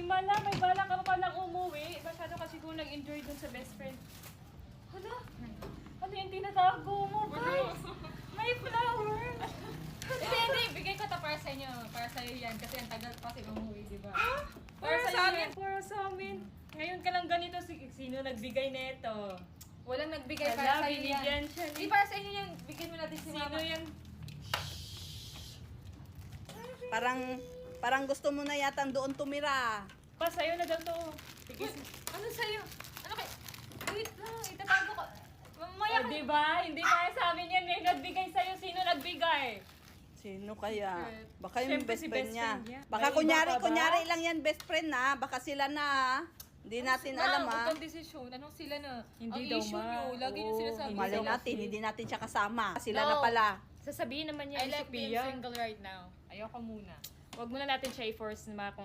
Himala, may bala ka pa lang umuwi. Masyado kasi kung nag-enjoy dun sa best friend. Hala? Ano yung tinatago mo, guys? May flower! Hindi. Bigay ko to para sa inyo. Para sa iyo yan. Kasi ang tagal pa sila umuwi, di ba? Para sa amin. Para sa amin. Ngayon ka lang ganito. Sino nagbigay nito? Walang nagbigay Hala, para sa iyo binigyan yan. siya ni- Di para sa inyo yan. Bigyan mo natin si Sino Mama. yan? Parang gusto mo na yata doon tumira. Pa, sa'yo na daw to. Uy, ano sa'yo? Ano kay... Wait lang, itatago ko. Mamaya Oh, diba? Hindi para sa amin yan. May nagbigay sa'yo. Sino nagbigay? Sino kaya? Baka yung Siyempre best si friend best niya. friend niya. Baka May iba pa ba? kunyari lang yan best friend na. Baka sila na ha. Hindi natin alam ha. Ang desisyon. Anong sila na? Hindi ang daw, issue ma. nyo. Lagi nyo Oo, sinasabi. hindi Malay daw natin, kasi. hindi natin siya kasama. Sila No. na pala. Sasabihin naman niya I like si being Pia. single right now. Ayoko muna. Huwag muna natin siya i-force na